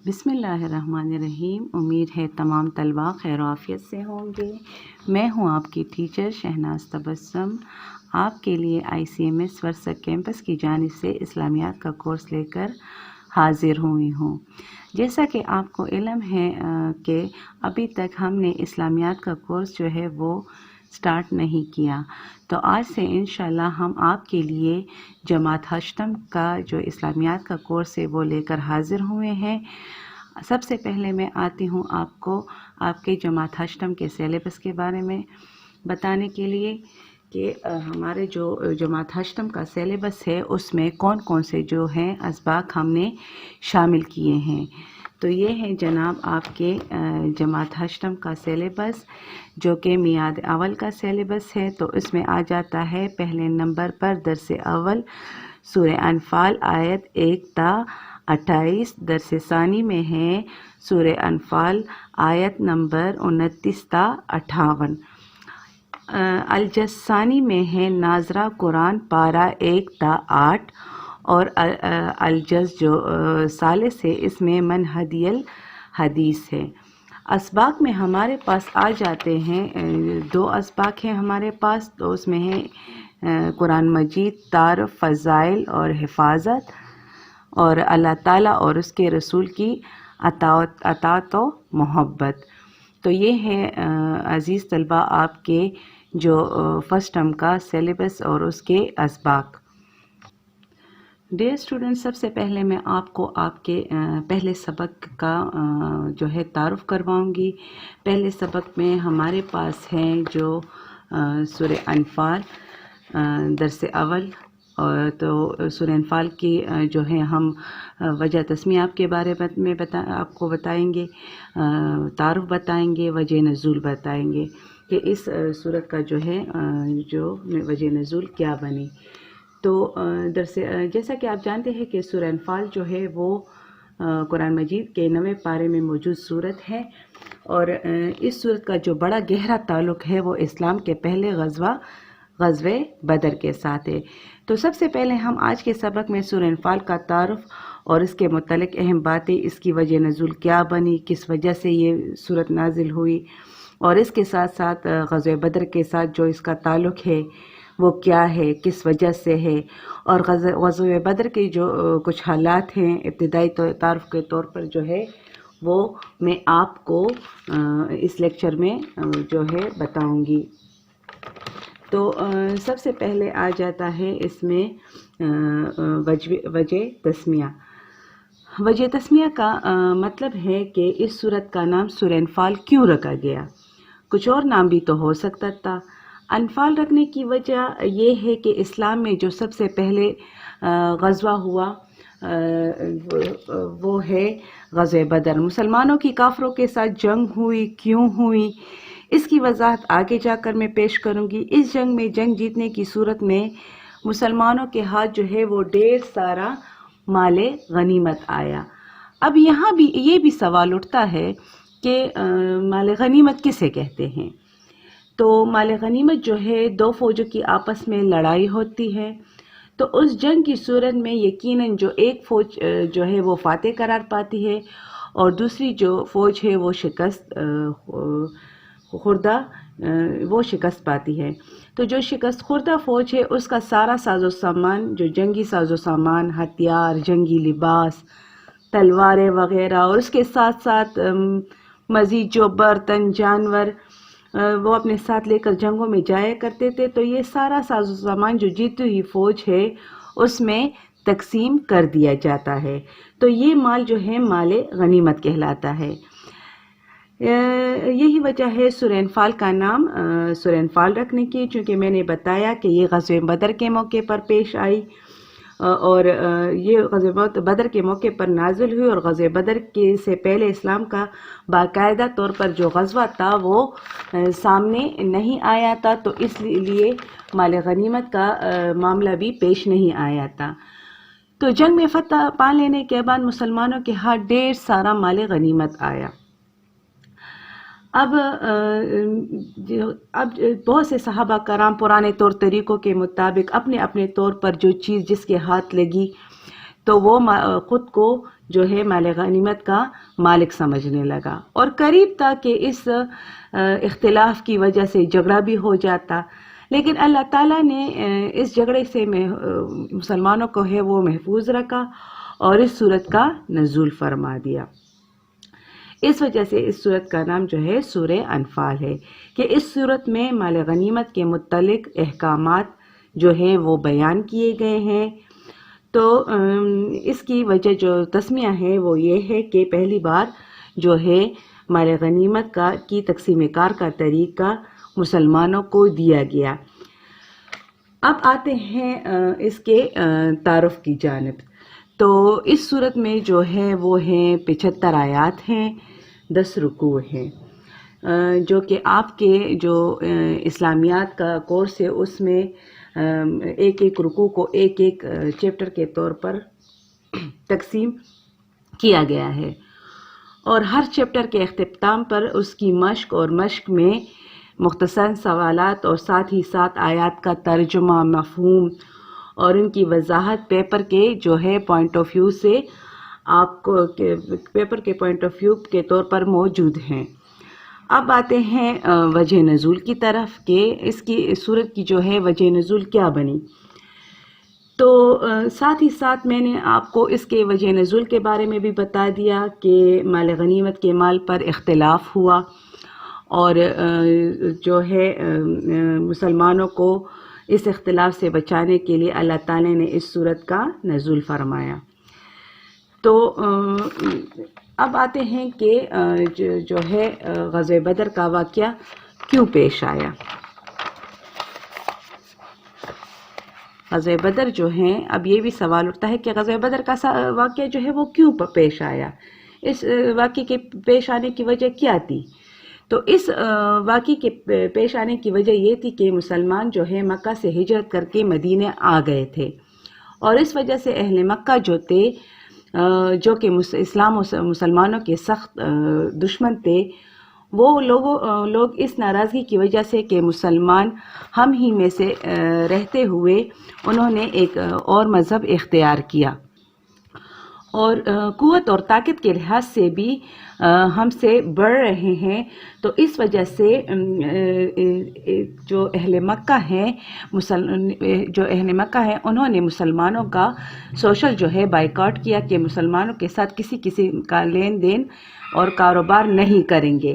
بسم اللہ الرحمن الرحیم۔ امید ہے تمام طلباء خیر و عافیت سے ہوں گے۔ میں ہوں آپ کی ٹیچر شہناز تبسم، آپ کے لیے ICMS ورثہ کیمپس کی جانب سے اسلامیات کا کورس لے کر حاضر ہوئی ہوں۔ جیسا کہ آپ کو علم ہے کہ ابھی تک ہم نے اسلامیات کا کورس جو ہے وہ سٹارٹ نہیں کیا، تو آج سے انشاءاللہ ہم آپ کے لیے جماعت ہشتم کا جو اسلامیات کا کورس ہے وہ لے کر حاضر ہوئے ہیں۔ سب سے پہلے میں آتی ہوں آپ کو آپ کے جماعت ہشتم کے سیلیبس کے بارے میں بتانے کے لیے کہ ہمارے جو جماعت ہشتم کا سیلیبس ہے اس میں کون کون سے جو ہیں اسباق ہم نے شامل کیے ہیں۔ تو یہ ہے جناب آپ کے جماعت ہشتم کا سیلیبس، جو کہ میعاد اول کا سیلیبس ہے۔ تو اس میں آ جاتا ہے پہلے نمبر پر درس اول سورہ انفال آیت 1 تا 28، درس ثانی میں ہے سورہ انفال آیت نمبر 29 تا 58، الجز ثانی میں ہے ناظرہ قرآن پارہ 1 تا 8، اور الجز جو ثالث ہے اس میں منہدی الحدیث ہے۔ اسباق میں ہمارے پاس آ جاتے ہیں 2 اسباق ہیں ہمارے پاس، تو اس میں ہے قرآن مجید تعارف، فضائل اور حفاظت، اور اللہ تعالیٰ اور اس کے رسول کی اطاعت و محبت۔ تو یہ ہے عزیز طلبہ آپ کے جو فرسٹ ٹرم کا سیلیبس اور اس کے اسباق۔ ڈیئر اسٹوڈنٹ، سب سے پہلے میں آپ کو آپ کے پہلے سبق کا جو ہے تعارف کرواؤں گی۔ پہلے سبق میں ہمارے پاس ہیں جو سورہ انفال درس اول، اور تو سورہ انفال کی جو ہے ہم وجہ تسمیہ آپ کے بارے میں آپ کو بتائیں گے، تعارف بتائیں گے، وجہ نزول بتائیں گے کہ اس سورت کا جو ہے جو وجہ نزول کیا بنی۔ تو جیسا کہ آپ جانتے ہیں کہ سورہ انفال جو ہے وہ قرآن مجید کے 9ویں پارے میں موجود سورت ہے، اور اس سورت کا جو بڑا گہرا تعلق ہے وہ اسلام کے پہلے غزوہ بدر کے ساتھ ہے۔ تو سب سے پہلے ہم آج کے سبق میں سورہ انفال کا تعارف اور اس کے متعلق اہم باتیں، اس کی وجہ نزول کیا بنی، کس وجہ سے یہ سورت نازل ہوئی، اور اس کے ساتھ ساتھ غزوہ بدر کے ساتھ جو اس کا تعلق ہے وہ کیا ہے، کس وجہ سے ہے، اور غزوہ بدر کے جو کچھ حالات ہیں ابتدائی تعارف کے طور پر جو ہے وہ میں آپ کو اس لیکچر میں جو ہے بتاؤں گی۔ تو سب سے پہلے آ جاتا ہے اس میں وجہ تسمیہ۔ وجہ تسمیہ کا مطلب ہے کہ اس سورت کا نام سورہ انفال کیوں رکھا گیا؟ کچھ اور نام بھی تو ہو سکتا تھا۔ انفال رکھنے کی وجہ یہ ہے کہ اسلام میں جو سب سے پہلے غزوہ ہوا وہ ہے غزوہ بدر۔ مسلمانوں کی کافروں کے ساتھ جنگ ہوئی، کیوں ہوئی، اس کی وضاحت آگے جا کر میں پیش کروں گی۔ اس جنگ میں جنگ جیتنے کی صورت میں مسلمانوں کے ہاتھ جو ہے وہ ڈھیر سارا مال غنیمت آیا۔ اب یہاں بھی یہ بھی سوال اٹھتا ہے کہ مال غنیمت کسے کہتے ہیں؟ تو مال غنیمت جو ہے 2 فوجوں کی آپس میں لڑائی ہوتی ہے، تو اس جنگ کی صورت میں یقیناً جو ایک فوج جو ہے وہ فاتح قرار پاتی ہے، اور دوسری جو فوج ہے وہ شکست خوردہ وہ شکست پاتی ہے۔ تو جو شکست خوردہ فوج ہے اس کا سارا ساز و سامان، جو جنگی ساز و سامان، ہتھیار، جنگی لباس، تلواریں وغیرہ، اور اس کے ساتھ ساتھ مزید جو برتن، جانور وہ اپنے ساتھ لے کر جنگوں میں جایا کرتے تھے، تو یہ سارا ساز و سامان جو جیتی ہوئی فوج ہے اس میں تقسیم کر دیا جاتا ہے، تو یہ مال جو ہے مال غنیمت کہلاتا ہے۔ یہی وجہ ہے سورہ انفال کا نام سورہ انفال رکھنے کی، چونکہ میں نے بتایا کہ یہ غزوہ بدر کے موقع پر پیش آئی، اور یہ غزوہ بدر کے موقع پر نازل ہوئی، اور غزوہ بدر کے سے پہلے اسلام کا باقاعدہ طور پر جو غزوہ تھا وہ سامنے نہیں آیا تھا، تو اس لیے مال غنیمت کا معاملہ بھی پیش نہیں آیا تھا۔ تو جنگ میں فتح پا لینے کے بعد مسلمانوں کے ہاتھ ڈھیر سارا مال غنیمت آیا۔ اب بہت سے صحابہ کرام پرانے طور طریقوں کے مطابق اپنے اپنے طور پر جو چیز جس کے ہاتھ لگی تو وہ خود کو جو ہے مال غنیمت کا مالک سمجھنے لگا، اور قریب تھا کہ اس اختلاف کی وجہ سے جھگڑا بھی ہو جاتا، لیکن اللہ تعالیٰ نے اس جھگڑے سے مسلمانوں کو ہے وہ محفوظ رکھا اور اس صورت کا نزول فرما دیا۔ اس وجہ سے اس صورت کا نام جو ہے سورہ انفال ہے، کہ اس صورت میں مال غنیمت کے متعلق احکامات جو ہیں وہ بیان کیے گئے ہیں۔ تو اس کی وجہ جو تسمیہ ہے وہ یہ ہے کہ پہلی بار جو ہے مال غنیمت کی تقسیم کار کا طریقہ مسلمانوں کو دیا گیا۔ اب آتے ہیں اس کے تعارف کی جانب۔ تو اس صورت میں جو ہے وہ ہیں 75 آیات ہیں، 10 رکوع ہیں، جو کہ آپ کے جو اسلامیات کا کورس ہے اس میں ایک ایک رکوع کو ایک ایک چیپٹر کے طور پر تقسیم کیا گیا ہے، اور ہر چیپٹر کے اختتام پر اس کی مشق اور مشق میں مختصر سوالات اور ساتھ ہی ساتھ آیات کا ترجمہ، مفہوم اور ان کی وضاحت پیپر کے جو ہے پوائنٹ آف ویو سے آپ کو پیپر کے پوائنٹ آف ویو کے طور پر موجود ہیں۔ اب آتے ہیں وجہ نزول کی طرف کہ اس کی صورت کی جو ہے وجہ نزول کیا بنی۔ تو ساتھ ہی ساتھ میں نے آپ کو اس کے وجہ نزول کے بارے میں بھی بتا دیا کہ مال غنیمت کے مال پر اختلاف ہوا، اور جو ہے مسلمانوں کو اس اختلاف سے بچانے کے لیے اللہ تعالیٰ نے اس صورت کا نزول فرمایا۔ تو اب آتے ہیں کہ جو ہے غزوہ بدر کا واقعہ کیوں پیش آیا۔ غزوہ بدر جو ہیں، اب یہ بھی سوال اٹھتا ہے کہ غزوہ بدر کا واقعہ جو ہے وہ کیوں پیش آیا، اس واقعے کے پیش آنے کی وجہ کیا تھی؟ تو اس واقعے کے پیش آنے کی وجہ یہ تھی کہ مسلمان جو ہے مکہ سے ہجرت کر کے مدینے آ گئے تھے، اور اس وجہ سے اہل مکہ جو تھے، جو کہ اسلام و مسلمانوں کے سخت دشمن تھے، وہ لوگ اس ناراضگی کی وجہ سے کہ مسلمان ہم ہی میں سے رہتے ہوئے انہوں نے ایک اور مذہب اختیار کیا، اور قوت اور طاقت کے لحاظ سے بھی ہم سے بڑھ رہے ہیں۔ تو اس وجہ سے جو اہل مکہ ہیں انہوں نے مسلمانوں کا سوشل جو ہے بائیکاٹ کیا کہ مسلمانوں کے ساتھ کسی کا لین دین اور کاروبار نہیں کریں گے۔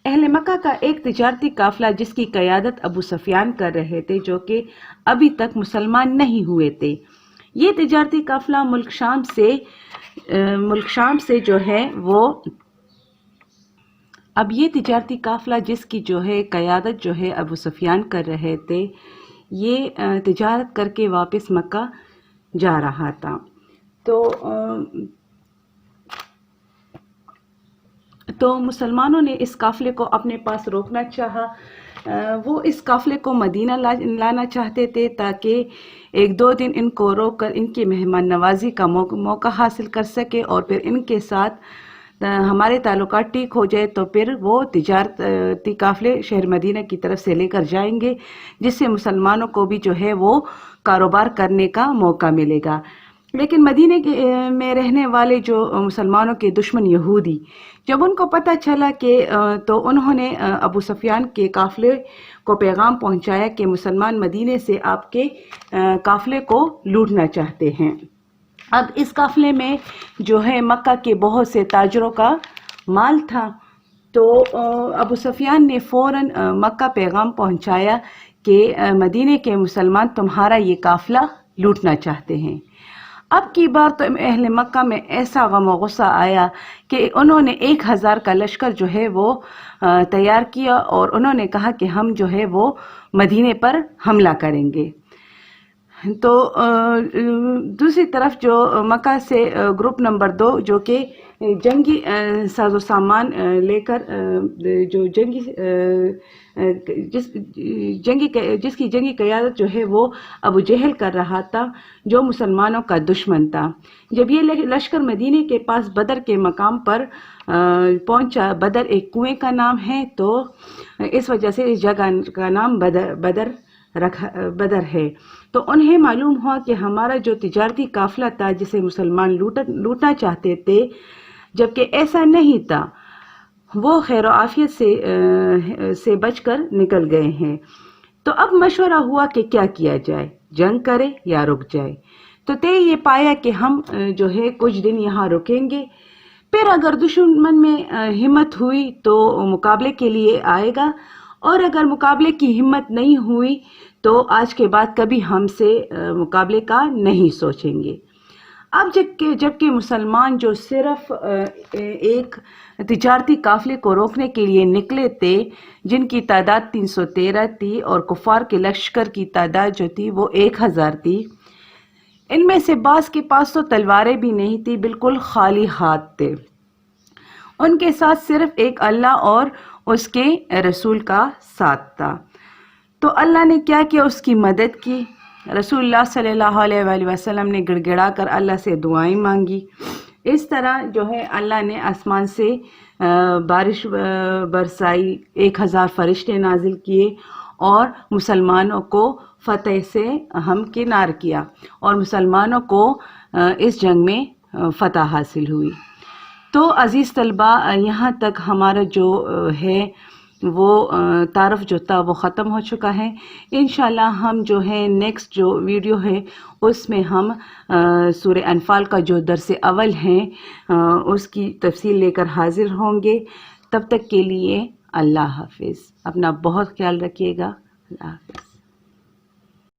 اہل مکہ کا ایک تجارتی قافلہ جس کی قیادت ابو سفیان کر رہے تھے، جو کہ ابھی تک مسلمان نہیں ہوئے تھے، یہ تجارتی قافلہ ملک شام سے جو ہے وہ اب یہ تجارتی قافلہ جس کی جو ہے قیادت جو ہے ابو سفیان کر رہے تھے، یہ تجارت کر کے واپس مکہ جا رہا تھا۔ تو مسلمانوں نے اس قافلے کو اپنے پاس روکنا چاہا۔ وہ اس قافلے کو مدینہ لانا چاہتے تھے تاکہ 1-2 دن ان کو روک کر ان کی مہمان نوازی کا موقع حاصل کر سکے، اور پھر ان کے ساتھ ہمارے تعلقات ٹھیک ہو جائے تو پھر وہ تجارتی قافلے شہر مدینہ کی طرف سے لے کر جائیں گے، جس سے مسلمانوں کو بھی جو ہے وہ کاروبار کرنے کا موقع ملے گا۔ لیکن مدینہ میں رہنے والے جو مسلمانوں کے دشمن یہودی، جب ان کو پتہ چلا کہ تو انہوں نے ابو سفیان کے قافلے کو پیغام پہنچایا کہ مسلمان مدینے سے آپ کے قافلے کو لوٹنا چاہتے ہیں۔ اب اس قافلے میں جو ہے مکہ کے بہت سے تاجروں کا مال تھا، تو ابو سفیان نے فوراً مکہ پیغام پہنچایا کہ مدینے کے مسلمان تمہارا یہ قافلہ لوٹنا چاہتے ہیں۔ اب کی بار تو اہل مکہ میں ایسا غم و غصہ آیا کہ انہوں نے 1000 کا لشکر جو ہے وہ تیار کیا، اور انہوں نے کہا کہ ہم جو ہے وہ مدینے پر حملہ کریں گے۔ تو دوسری طرف جو مکہ سے گروپ نمبر 2 جو کہ جنگی ساز و سامان لے کر جو جس کی جنگی قیادت جو ہے وہ ابو جہل کر رہا تھا، جو مسلمانوں کا دشمن تھا، جب یہ لشکر مدینے کے پاس بدر کے مقام پر پہنچا، بدر ایک کنویں کا نام ہے، تو اس وجہ سے اس جگہ کا نام بدر بدر ہے، تو انہیں معلوم ہوا کہ ہمارا جو تجارتی قافلہ تھا جسے مسلمان لوٹنا چاہتے تھے، جبکہ ایسا نہیں تھا، وہ خیر و عافیت سے بچ کر نکل گئے ہیں۔ تو اب مشورہ ہوا کہ کیا کیا جائے، جنگ کرے یا رک جائے۔ تو طے یہ پایا کہ ہم جو ہے کچھ دن یہاں رکیں گے، پھر اگر دشمن میں ہمت ہوئی تو مقابلے کے لیے آئے گا، اور اگر مقابلے کی ہمت نہیں ہوئی تو آج کے بعد کبھی ہم سے مقابلے کا نہیں سوچیں گے۔ اب جبکہ مسلمان جو صرف ایک تجارتی قافلے کو روکنے کے لیے نکلے تھے، جن کی تعداد 313 تھی، اور کفار کے لشکر کی تعداد جو تھی وہ 1000 تھی، ان میں سے بعض کے پاس تو تلواریں بھی نہیں تھی، بالکل خالی ہاتھ تھے۔ ان کے ساتھ صرف ایک اللہ اور اس کے رسول کا ساتھ تھا۔ تو اللہ نے کیا کیا، اس کی مدد کی۔ رسول اللہ صلی اللہ علیہ وآلہ وسلم نے گڑ گڑا کر اللہ سے دعائیں مانگی۔ اس طرح جو ہے اللہ نے آسمان سے بارش برسائی، 1000 فرشتے نازل کیے، اور مسلمانوں کو فتح سے ہمکنار کیا، اور مسلمانوں کو اس جنگ میں فتح حاصل ہوئی۔ تو عزیز طلبہ، یہاں تک ہمارا جو ہے وہ تعارف جو تھا وہ ختم ہو چکا ہے۔ انشاءاللہ ہم جو ہے نیکسٹ جو ویڈیو ہے اس میں ہم سورہ انفال کا جو درس اول ہے اس کی تفصیل لے کر حاضر ہوں گے۔ تب تک کے لیے اللہ حافظ، اپنا بہت خیال رکھیے گا۔ اللہ حافظ۔